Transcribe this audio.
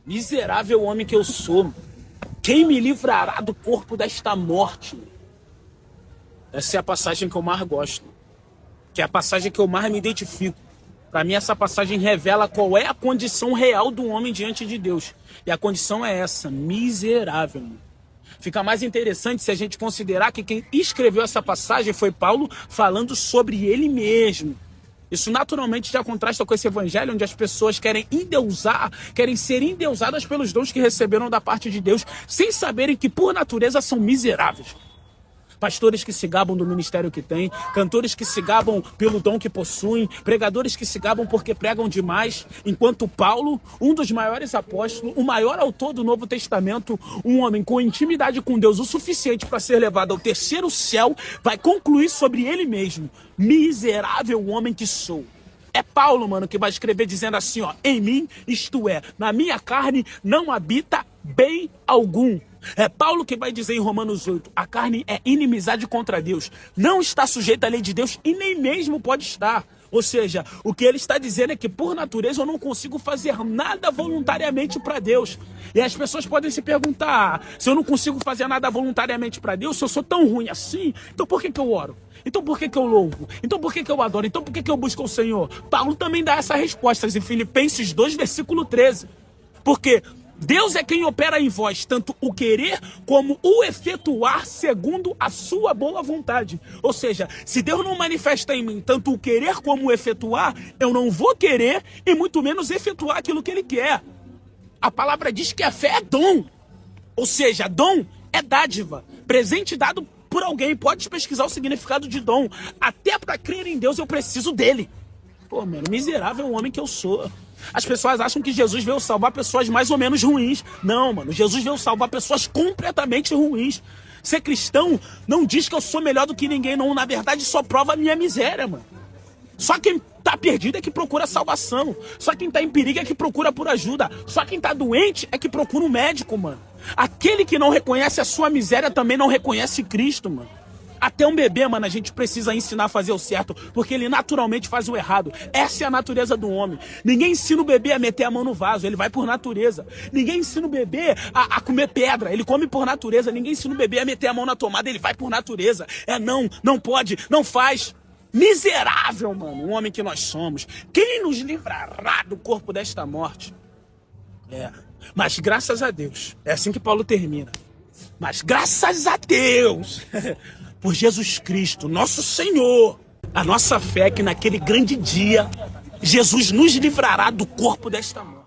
Miserável homem que eu sou, quem me livrará do corpo desta morte? Essa é a passagem que eu mais gosto, que é a passagem que eu mais me identifico. Para mim, essa passagem revela qual é a condição real do homem diante de Deus. E a condição é essa, miserável. Fica mais interessante se a gente considerar que quem escreveu essa passagem foi Paulo falando sobre ele mesmo. Isso naturalmente já contrasta com esse evangelho onde as pessoas querem endeusar, querem ser endeusadas pelos dons que receberam da parte de Deus, sem saberem que por natureza são miseráveis. Pastores que se gabam do ministério que têm, cantores que se gabam pelo dom que possuem, pregadores que se gabam porque pregam demais, enquanto Paulo, um dos maiores apóstolos, o maior autor do Novo Testamento, um homem com intimidade com Deus o suficiente para ser levado ao terceiro céu, vai concluir sobre ele mesmo: miserável homem que sou. É Paulo, mano, que vai escrever dizendo assim, ó: em mim, isto é, na minha carne, não habita bem algum. É Paulo que vai dizer em Romanos 8, a carne é inimizade contra Deus, não está sujeita à lei de Deus e nem mesmo pode estar. Ou seja, o que ele está dizendo é que por natureza eu não consigo fazer nada voluntariamente para Deus. E as pessoas podem se perguntar, se eu não consigo fazer nada voluntariamente para Deus, se eu sou tão ruim assim, então por que eu oro? Então por que eu louvo? Então por que eu adoro? Então por que eu busco o Senhor? Paulo também dá essas respostas em Filipenses 2, versículo 13. Porque Deus é quem opera em vós, tanto o querer como o efetuar segundo a sua boa vontade. Ou seja, se Deus não manifesta em mim tanto o querer como o efetuar, eu não vou querer e muito menos efetuar aquilo que Ele quer. A palavra diz que a fé é dom. Ou seja, dom é dádiva, presente dado por alguém. Pode pesquisar o significado de dom. Até para crer em Deus eu preciso dele. Pô, mano, miserável homem que eu sou. As pessoas acham que Jesus veio salvar pessoas mais ou menos ruins. Não, mano, Jesus veio salvar pessoas completamente ruins. Ser cristão não diz que eu sou melhor do que ninguém, não. Na verdade, só prova a minha miséria, mano. Só quem tá perdido é que procura salvação. Só quem tá em perigo é que procura por ajuda. Só quem tá doente é que procura um médico, mano. Aquele que não reconhece a sua miséria também não reconhece Cristo, mano. Até um bebê, mano, a gente precisa ensinar a fazer o certo, porque ele naturalmente faz o errado. Essa é a natureza do homem. Ninguém ensina o bebê a meter a mão no vaso, ele vai por natureza. Ninguém ensina o bebê a comer pedra, ele come por natureza. Ninguém ensina o bebê a meter a mão na tomada, ele vai por natureza. Não pode, não faz. Miserável, mano, o homem que nós somos. Quem nos livrará do corpo desta morte? Mas graças a Deus, é assim que Paulo termina. Mas graças a Deus, por Jesus Cristo, nosso Senhor, a nossa fé é que naquele grande dia, Jesus nos livrará do corpo desta morte.